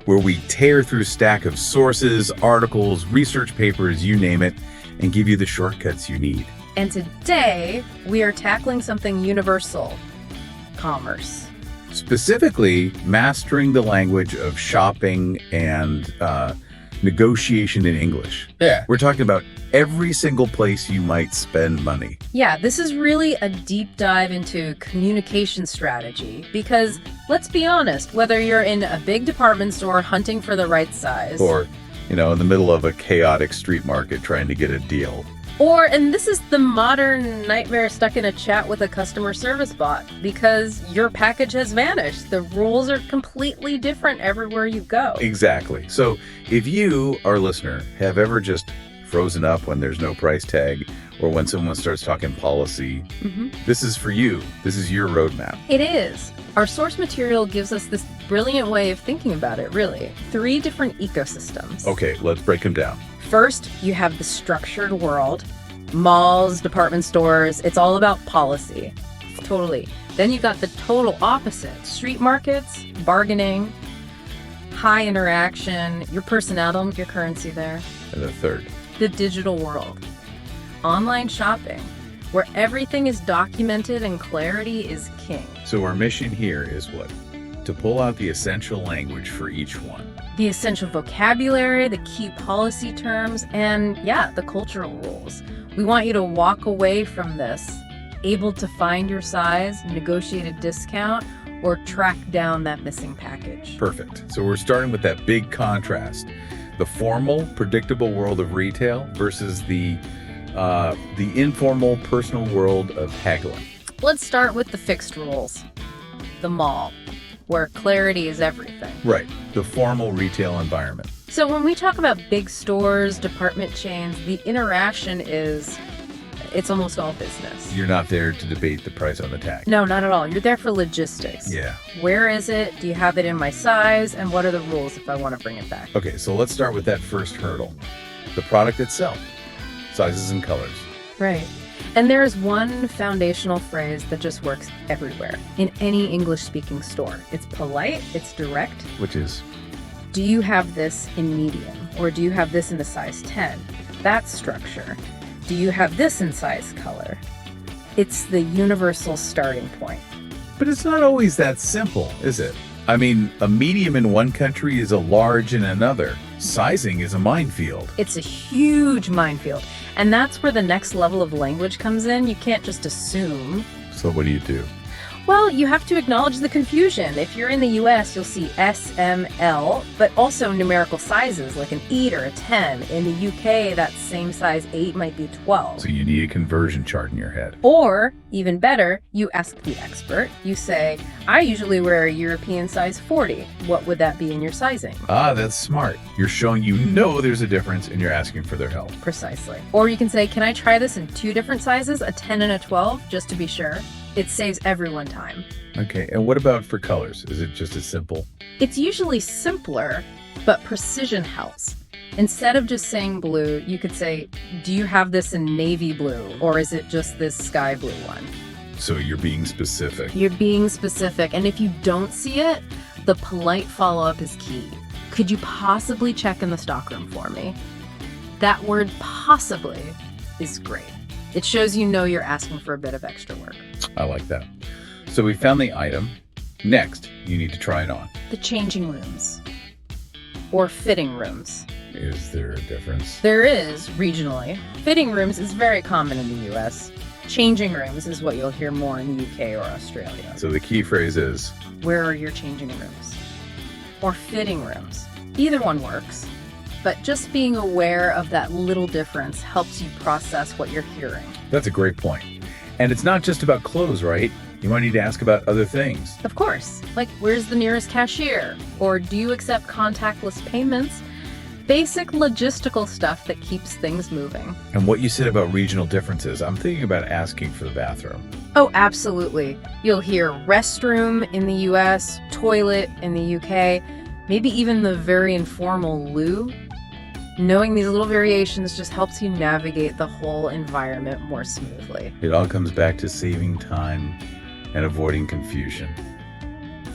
where we tear through a stack of sources, articles, research papers, you name it, and give you the shortcuts you need. And today, we are tackling something universal: commerce. Specifically, mastering the language of shopping and negotiation in English. Yeah. We're talking about every single place you might spend money. Yeah, this is really a deep dive into communication strategy because, let's be honest, whether you're in a big department store hunting for the right size, Or, in the middle of a chaotic street market trying to get a deal. and this is the modern nightmare stuck in a chat with a customer service bot because your package has vanished. The rules are completely different everywhere you go. Exactly. So if you, our listener, have ever just frozen up when there's no price tag or when someone starts talking policy, this is for you. This is your roadmap. It is. Our source material gives us this brilliant way of thinking about it, really. 3 different ecosystems. Okay, let's break them down. First, you have the structured world, malls, department stores. It's all about policy. Totally. Then you got the total opposite: street markets, bargaining, high interaction, your personality, your currency there. And the third. The digital world, online shopping, where everything is documented and clarity is king. So our mission here is what? To pull out the essential language for each one. The essential vocabulary, the key policy terms, and the cultural rules. We want you to walk away from this able to find your size, negotiate a discount, or track down that missing package. Perfect. So we're starting with that big contrast. The formal, predictable world of retail versus the informal, personal world of haggling. Let's start with the fixed rules. The mall, where clarity is everything. Right. The formal retail environment. So when we talk about big stores, department chains, the interaction it's almost all business. You're not there to debate the price on the tag. No, not at all. You're there for logistics. Yeah. Where is it? Do you have it in my size? And what are the rules if I want to bring it back? Okay, so let's start with that first hurdle. The product itself. Sizes and colors. Right. And there is one foundational phrase that just works everywhere, in any English-speaking store. It's polite, it's direct. Which is? Do you have this in medium? Or do you have this in a size 10? That's structure. Do you have this in size color? It's the universal starting point. But it's not always that simple, is it? I mean, a medium in one country is a large in another. Sizing is a minefield. It's a huge minefield. And that's where the next level of language comes in. You can't just assume. So what do you do? Well, you have to acknowledge the confusion. If you're in the US, you'll see S, M, L, but also numerical sizes like an 8 or a 10. In the UK, that same size 8 might be 12. So you need a conversion chart in your head. Or, even better, you ask the expert. You say, I usually wear a European size 40. What would that be in your sizing? Ah, that's smart. You're showing there's a difference and you're asking for their help. Precisely. Or you can say, can I try this in 2 different sizes, a 10 and a 12, just to be sure? It saves everyone time. Okay, and what about for colors? Is it just as simple? It's usually simpler, but precision helps. Instead of just saying blue, you could say, do you have this in navy blue, or is it just this sky blue one? So you're being specific. You're being specific, and if you don't see it, the polite follow-up is key. Could you possibly check in the stockroom for me? That word possibly is great. It shows you're asking for a bit of extra work. I like that. So we found the item. Next, you need to try it on. The changing rooms, or fitting rooms. Is there a difference? There is, regionally. Fitting rooms is very common in the US. Changing rooms is what you'll hear more in the UK or Australia. So the key phrase is, where are your changing rooms? Or fitting rooms. Either one works. But just being aware of that little difference helps you process what you're hearing. that's a great point. And it's not just about clothes, right? You might need to ask about other things. Of course. Like, where's the nearest cashier? Or do you accept contactless payments? Basic logistical stuff that keeps things moving. And what you said about regional differences, I'm thinking about asking for the bathroom. Oh, absolutely. You'll hear restroom in the US, toilet in the UK, maybe even the very informal loo. Knowing these little variations just helps you navigate the whole environment more smoothly. It all comes back to saving time and avoiding confusion.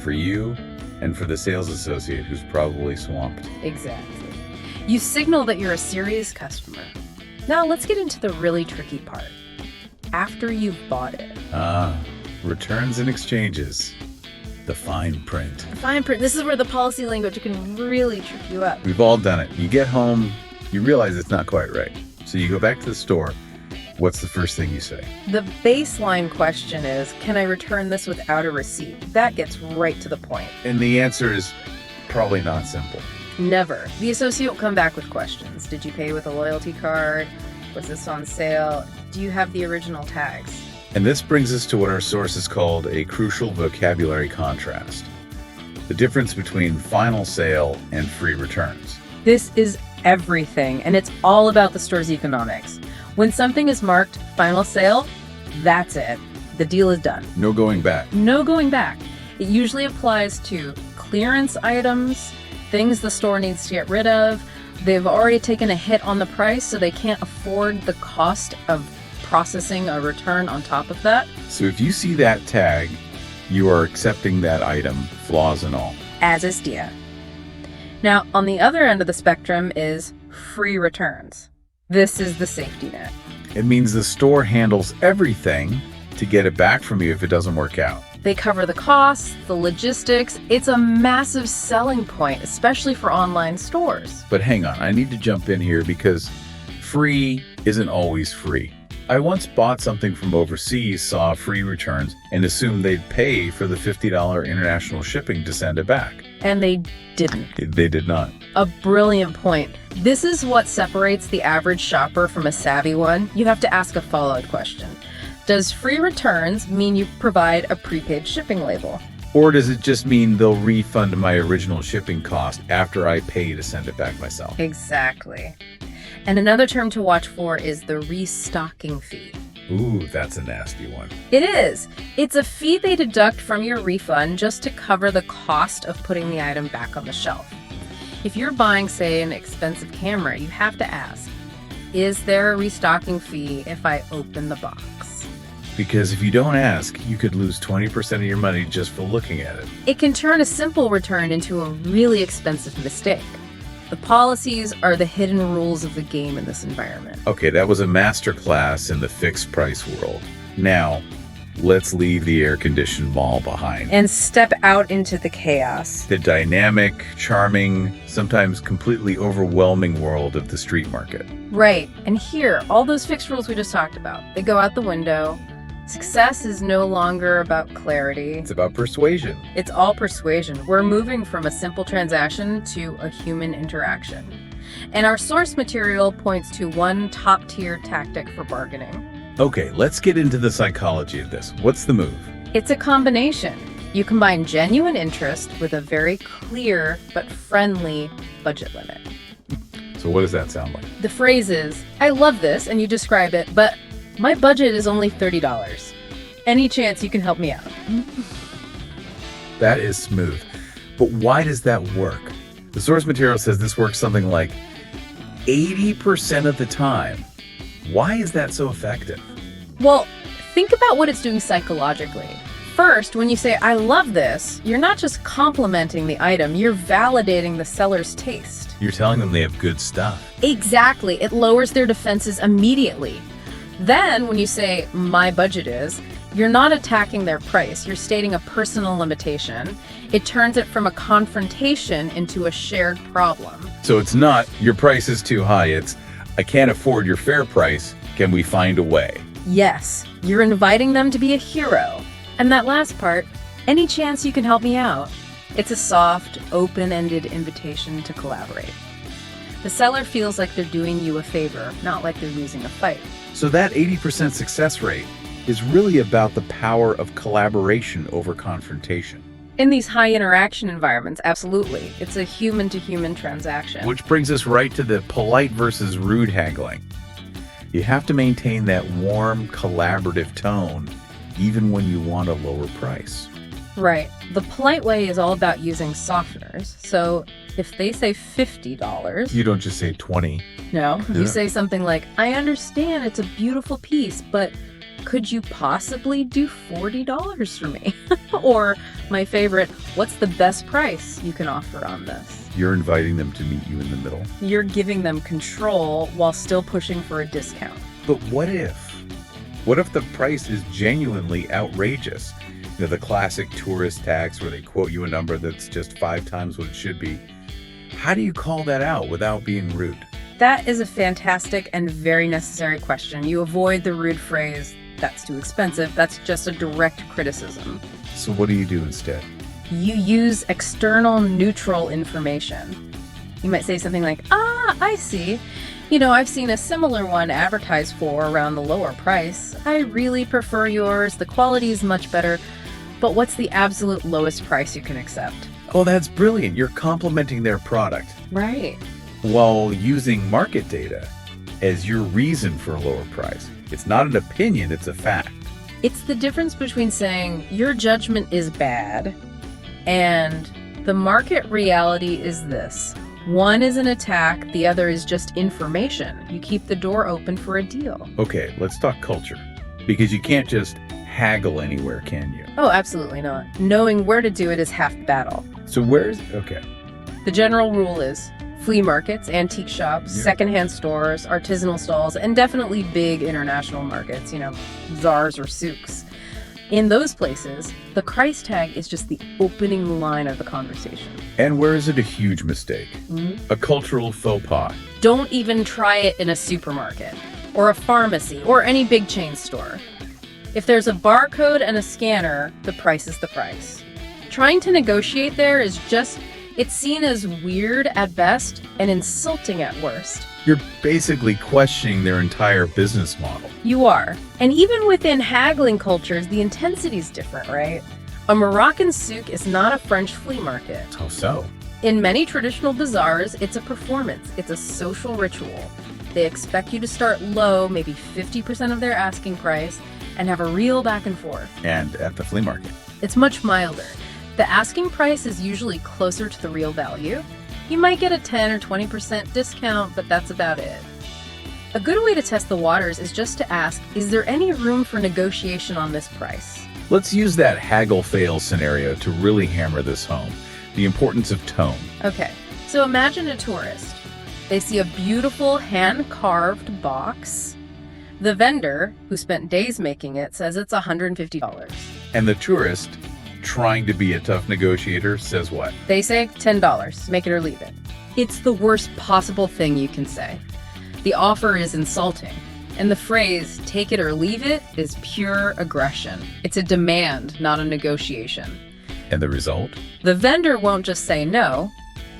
For you and for the sales associate who's probably swamped. Exactly. You signal that you're a serious customer. Now let's get into the really tricky part. After you've bought it. Returns and exchanges. The fine print. The fine print. This is where the policy language can really trip you up. We've all done it. You get home, you realize it's not quite right. So you go back to the store. What's the first thing you say? The baseline question is, can I return this without a receipt? That gets right to the point. And the answer is probably not simple. Never. The associate will come back with questions. Did you pay with a loyalty card? Was this on sale? Do you have the original tags? And this brings us to what our sources called a crucial vocabulary contrast. The difference between final sale and free returns. This is everything, and it's all about the store's economics. When something is marked final sale, that's it. The deal is done. No going back. No going back. It usually applies to clearance items, things the store needs to get rid of. They've already taken a hit on the price, so they can't afford the cost of processing a return on top of that. So if you see that tag, you are accepting that item, flaws and all. As is Dia. Now, on the other end of the spectrum is free returns. This is the safety net. It means the store handles everything to get it back from you if it doesn't work out. They cover the costs, the logistics. It's a massive selling point, especially for online stores. But hang on, I need to jump in here because free isn't always free. I once bought something from overseas, saw free returns, and assumed they'd pay for the $50 international shipping to send it back. And they didn't. They did not. A brilliant point. This is what separates the average shopper from a savvy one. You have to ask a follow-up question. Does free returns mean you provide a prepaid shipping label? Or does it just mean they'll refund my original shipping cost after I pay to send it back myself? Exactly. And another term to watch for is the restocking fee. Ooh, that's a nasty one. It is. It's a fee they deduct from your refund just to cover the cost of putting the item back on the shelf. If you're buying, say, an expensive camera, you have to ask, is there a restocking fee if I open the box? Because if you don't ask, you could lose 20% of your money just for looking at it. It can turn a simple return into a really expensive mistake. The policies are the hidden rules of the game in this environment. Okay, that was a masterclass in the fixed price world. Now, let's leave the air-conditioned mall behind. And step out into the chaos. The dynamic, charming, sometimes completely overwhelming world of the street market. Right. And here, all those fixed rules we just talked about, they go out the window. Success is no longer about clarity. It's about persuasion. It's all persuasion. We're moving from a simple transaction to a human interaction. And our source material points to one top-tier tactic for bargaining. Okay, let's get into the psychology of this. What's the move? It's a combination. You combine genuine interest with a very clear but friendly budget limit. So what does that sound like? The phrase is, I love this, and you describe it, but my budget is only $30. Any chance you can help me out? That is smooth. But why does that work? The source material says this works something like 80% of the time. Why is that so effective? Well, think about what it's doing psychologically. First, when you say, I love this, you're not just complimenting the item, you're validating the seller's taste. You're telling them they have good stuff. Exactly. It lowers their defenses immediately. Then, when you say, my budget is, you're not attacking their price. You're stating a personal limitation. It turns it from a confrontation into a shared problem. So it's not, your price is too high. It's, I can't afford your fair price. Can we find a way? Yes, you're inviting them to be a hero. And that last part, any chance you can help me out? It's a soft, open-ended invitation to collaborate. The seller feels like they're doing you a favor, not like they're losing a fight. So that 80% success rate is really about the power of collaboration over confrontation. In these high interaction environments, absolutely. It's a human-to-human transaction. Which brings us right to the polite versus rude haggling. You have to maintain that warm, collaborative tone even when you want a lower price. Right. The polite way is all about using softeners. So if they say $50... You don't just say 20. No. Yeah. You say something like, I understand it's a beautiful piece, but could you possibly do $40 for me? Or my favorite, what's the best price you can offer on this? You're inviting them to meet you in the middle. You're giving them control while still pushing for a discount. But what if? What if the price is genuinely outrageous? You know, the classic tourist tax where they quote you a number that's just 5 times what it should be. How do you call that out without being rude? That is a fantastic and very necessary question. You avoid the rude phrase, that's too expensive. That's just a direct criticism. So what do you do instead? You use external neutral information. You might say something like, I see. You know, I've seen a similar one advertised for around the lower price. I really prefer yours. The quality is much better. But what's the absolute lowest price you can accept? Oh, that's brilliant. You're complimenting their product Right. while using market data as your reason for a lower price. It's not an opinion, it's a fact. It's the difference between saying your judgment is bad and the market reality is this. One is an attack, the other is just information. You keep the door open for a deal. Okay, let's talk culture. Because you can't just haggle anywhere, can you? Oh, absolutely not. Knowing where to do it is half the battle. So okay. The general rule is flea markets, antique shops, secondhand stores, artisanal stalls, and definitely big international markets, bazaars or souks. In those places, the price tag is just the opening line of the conversation. And where is it a huge mistake? A cultural faux pas. Don't even try it in a supermarket or a pharmacy or any big chain store. If there's a barcode and a scanner, the price is the price. Trying to negotiate there is it's seen as weird at best and insulting at worst. You're basically questioning their entire business model. You are. And even within haggling cultures, the intensity is different, right? A Moroccan souk is not a French flea market. How so? In many traditional bazaars, it's a performance. It's a social ritual. They expect you to start low, maybe 50% of their asking price, and have a real back and forth. And at the flea market? It's much milder. The asking price is usually closer to the real value. You might get a 10 or 20% discount, but that's about it. A good way to test the waters is just to ask, is there any room for negotiation on this price? Let's use that haggle fail scenario to really hammer this home. The importance of tone. Okay, so imagine a tourist. They see a beautiful hand-carved box. The vendor, who spent days making it, says it's $150. And the tourist, trying to be a tough negotiator, says what? They say $10, make it or leave it. It's the worst possible thing you can say. The offer is insulting, and the phrase, take it or leave it, is pure aggression. It's a demand, not a negotiation. And the result? The vendor won't just say no.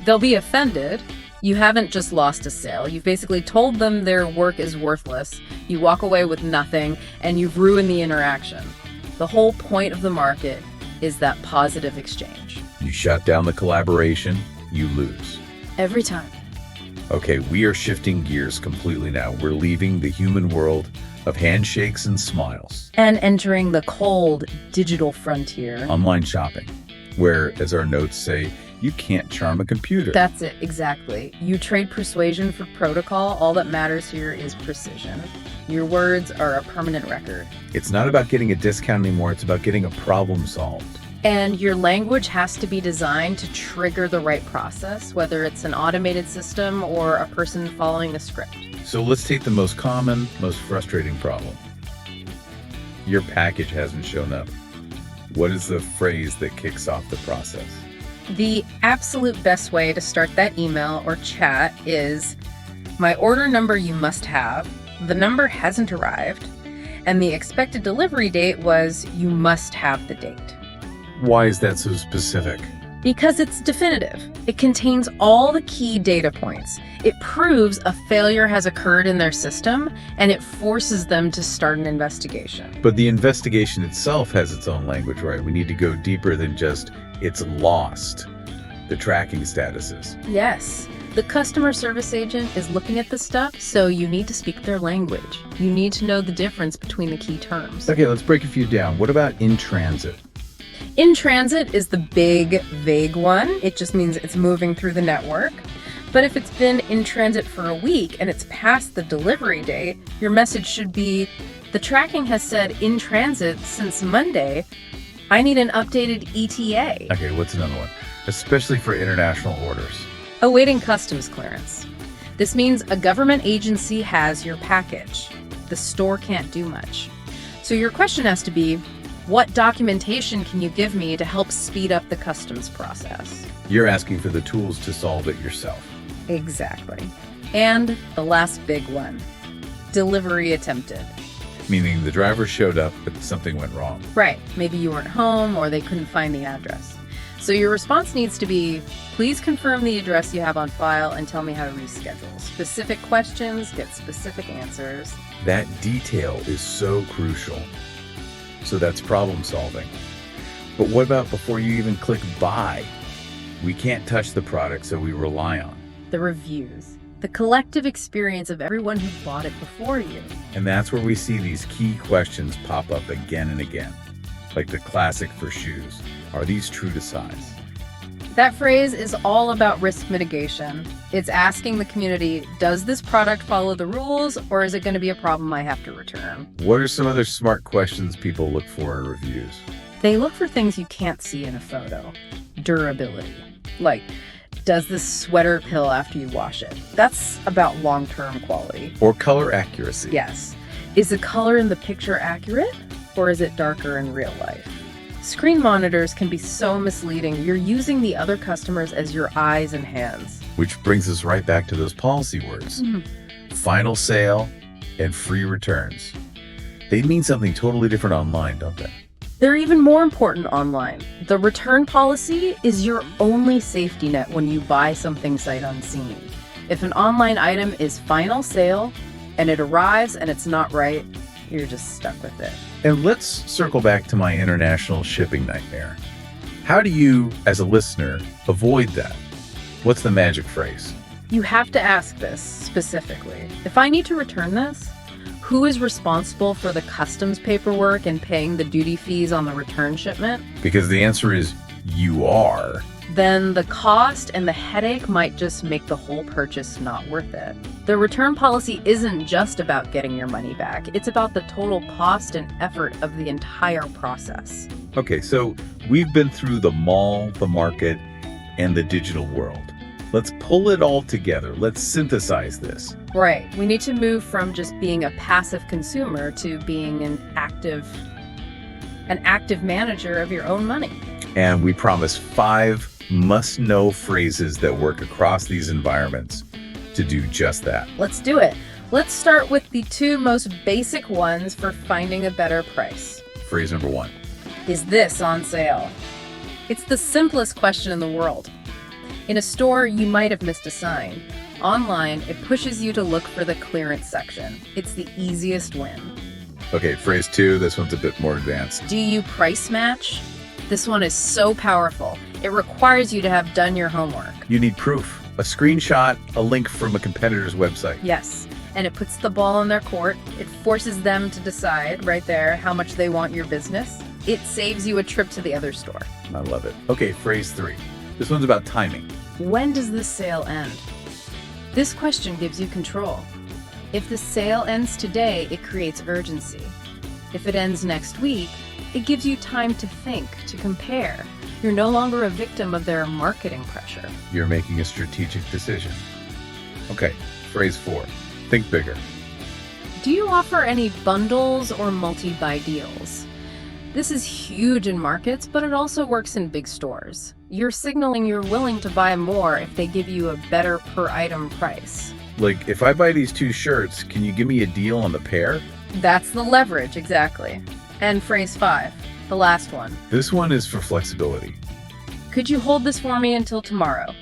They'll be offended. You haven't just lost a sale. You've basically told them their work is worthless. You walk away with nothing, and you've ruined the interaction. The whole point of the market is that positive exchange. You shut down the collaboration, you lose. Every time. Okay, we are shifting gears completely now. We're leaving the human world of handshakes and smiles. And entering the cold digital frontier. Online shopping, where, as our notes say, you can't charm a computer. That's it, exactly. You trade persuasion for protocol. All that matters here is precision. Your words are a permanent record. It's not about getting a discount anymore, it's about getting a problem solved. And your language has to be designed to trigger the right process, whether it's an automated system or a person following a script. So let's take the most common, most frustrating problem. Your package hasn't shown up. What is the phrase that kicks off the process? The absolute best way to start that email or chat is, my order number you must have, the number hasn't arrived, and the expected delivery date was, you must have the date. Why is that so specific? Because it's definitive. It contains all the key data points. It proves a failure has occurred in their system, and it forces them to start an investigation. But the investigation itself has its own language, right? We need to go deeper than just, it's lost, the tracking statuses. Yes. The customer service agent is looking at the stuff, so you need to speak their language. You need to know the difference between the key terms. Okay, let's break a few down. What about in transit? In transit is the big, vague one. It just means it's moving through the network. But if it's been in transit for a week and it's past the delivery date, your message should be, the tracking has said in transit since Monday. I need an updated ETA. Okay, what's another one? Especially for international orders. Awaiting customs clearance. This means a government agency has your package. The store can't do much. So your question has to be, what documentation can you give me to help speed up the customs process? You're asking for the tools to solve it yourself. Exactly. And the last big one, delivery attempted. Meaning the driver showed up, but something went wrong. Right. Maybe you weren't home or they couldn't find the address. So your response needs to be, please confirm the address you have on file and tell me how to reschedule. Specific questions get specific answers. That detail is so crucial. So that's problem solving. But what about before you even click buy? We can't touch the product, so we rely on the reviews, the collective experience of everyone who bought it before you. And that's where we see these key questions pop up again and again. Like the classic for shoes. Are these true to size? That phrase is all about risk mitigation. It's asking the community, does this product follow the rules, or is it going to be a problem I have to return? What are some other smart questions people look for in reviews? They look for things you can't see in a photo. Durability. Like, does this sweater pill after you wash it? That's about long-term quality. Or color accuracy. Yes. Is the color in the picture accurate, or is it darker in real life? Screen monitors can be so misleading. You're using the other customers as your eyes and hands. Which brings us right back to those policy words. Final sale and free returns. They mean something totally different online, don't they? They're even more important online. The return policy is your only safety net when you buy something sight unseen. If an online item is final sale and it arrives and it's not right, you're just stuck with it. And let's circle back to my international shipping nightmare. How do you, as a listener, avoid that? What's the magic phrase? You have to ask this specifically. If I need to return this, who is responsible for the customs paperwork and paying the duty fees on the return shipment? Because the answer is you are. Then the cost and the headache might just make the whole purchase not worth it. The return policy isn't just about getting your money back. It's about the total cost and effort of the entire process. Okay, so we've been through the mall, the market, and the digital world. Let's pull it all together. Let's synthesize this. Right. We need to move from just being a passive consumer to being an active manager of your own money. And we promise 5 must-know phrases that work across these environments to do just that. Let's do it. Let's start with the 2 most basic ones for finding a better price. Phrase number 1. Is this on sale? It's the simplest question in the world. In a store, you might have missed a sign. Online, it pushes you to look for the clearance section. It's the easiest win. Okay, phrase 2, this one's a bit more advanced. Do you price match? This one is so powerful. It requires you to have done your homework. You need proof, a screenshot, a link from a competitor's website. Yes, and it puts the ball in their court. It forces them to decide right there how much they want your business. It saves you a trip to the other store. I love it. Okay, phrase 3. This one's about timing. When does this sale end? This question gives you control. If the sale ends today, it creates urgency. If it ends next week, it gives you time to think, to compare. You're no longer a victim of their marketing pressure. You're making a strategic decision. Okay, phrase 4. Think bigger. Do you offer any bundles or multi-buy deals? This is huge in markets, but it also works in big stores. You're signaling you're willing to buy more if they give you a better per item price. Like, if I buy these 2 shirts, can you give me a deal on the pair? That's the leverage, exactly. And phrase 5, the last one. This one is for flexibility. Could you hold this for me until tomorrow?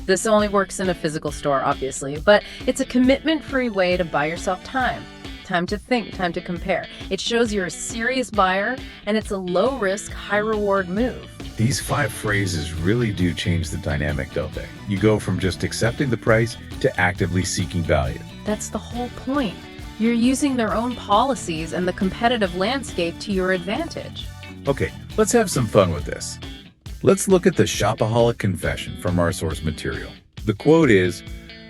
This only works in a physical store, obviously, but it's a commitment-free way to buy yourself time. Time to think, time to compare. It shows you're a serious buyer, and it's a low-risk, high-reward move. These 5 phrases really do change the dynamic, don't they? You go from just accepting the price to actively seeking value. That's the whole point. You're using their own policies and the competitive landscape to your advantage. Okay, let's have some fun with this. Let's look at the Shopaholic confession from our source material. The quote is,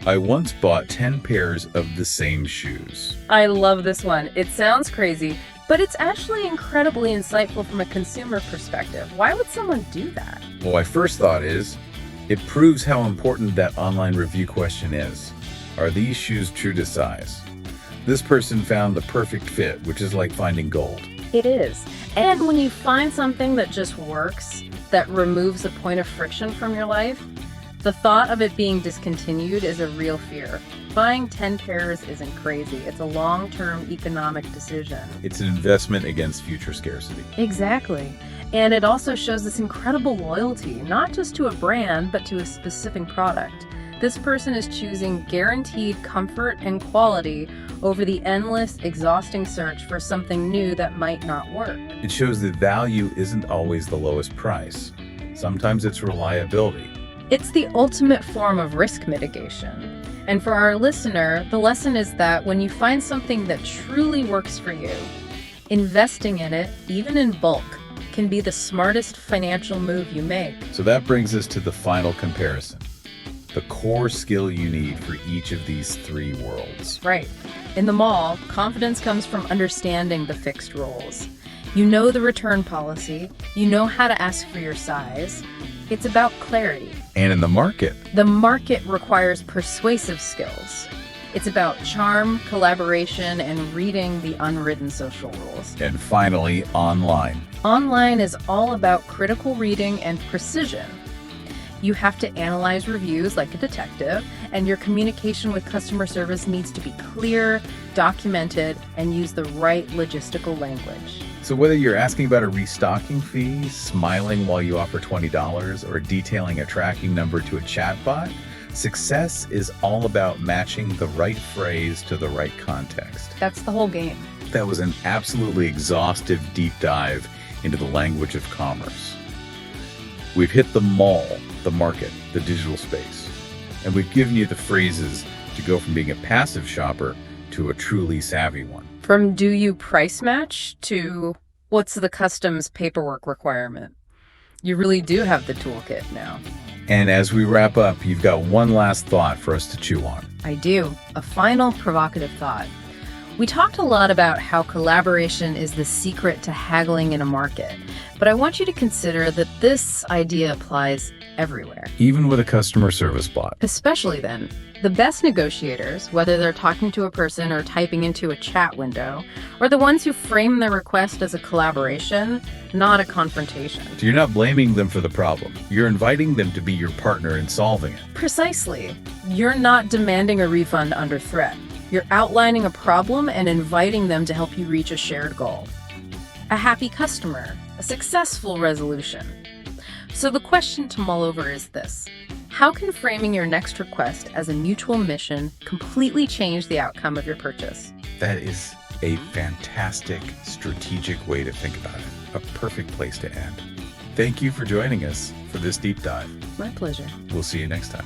"I once bought 10 pairs of the same shoes." I love this one. It sounds crazy, but it's actually incredibly insightful from a consumer perspective. Why would someone do that? Well, my first thought is, it proves how important that online review question is. Are these shoes true to size? This person found the perfect fit, which is like finding gold. It is. And when you find something that just works, that removes a point of friction from your life, the thought of it being discontinued is a real fear. Buying 10 pairs isn't crazy. It's a long-term economic decision. It's an investment against future scarcity. Exactly. And it also shows this incredible loyalty, not just to a brand, but to a specific product. This person is choosing guaranteed comfort and quality over the endless, exhausting search for something new that might not work. It shows that value isn't always the lowest price. Sometimes it's reliability. It's the ultimate form of risk mitigation. And for our listener, the lesson is that when you find something that truly works for you, investing in it, even in bulk, can be the smartest financial move you make. So that brings us to the final comparison. The core skill you need for each of these three worlds. Right. In the mall, confidence comes from understanding the fixed roles. You know the return policy. You know how to ask for your size. It's about clarity. And in the market, The market requires persuasive skills. It's about charm, collaboration, and reading the unwritten social rules. and finally, online. Online is all about critical reading and precision. You have to analyze reviews like a detective, and your communication with customer service needs to be clear, documented, and use the right logistical language. So whether you're asking about a restocking fee, smiling while you offer $20, or detailing a tracking number to a chatbot, success is all about matching the right phrase to the right context. That's the whole game. That was an absolutely exhaustive deep dive into the language of commerce. We've hit the mall, the market, the digital space, and we've given you the phrases to go from being a passive shopper to a truly savvy one. From do you price match to what's the customs paperwork requirement? You really do have the toolkit now. And as we wrap up, you've got one last thought for us to chew on. I do. A final provocative thought. We talked a lot about how collaboration is the secret to haggling in a market, but I want you to consider that this idea applies everywhere. Even with a customer service bot. Especially then, the best negotiators, whether they're talking to a person or typing into a chat window, are the ones who frame their request as a collaboration, not a confrontation. So you're not blaming them for the problem. You're inviting them to be your partner in solving it. Precisely. You're not demanding a refund under threat. You're outlining a problem and inviting them to help you reach a shared goal. A happy customer, a successful resolution. So the question to mull over is this: how can framing your next request as a mutual mission completely change the outcome of your purchase? That is a fantastic strategic way to think about it. A perfect place to end. Thank you for joining us for this deep dive. My pleasure. We'll see you next time.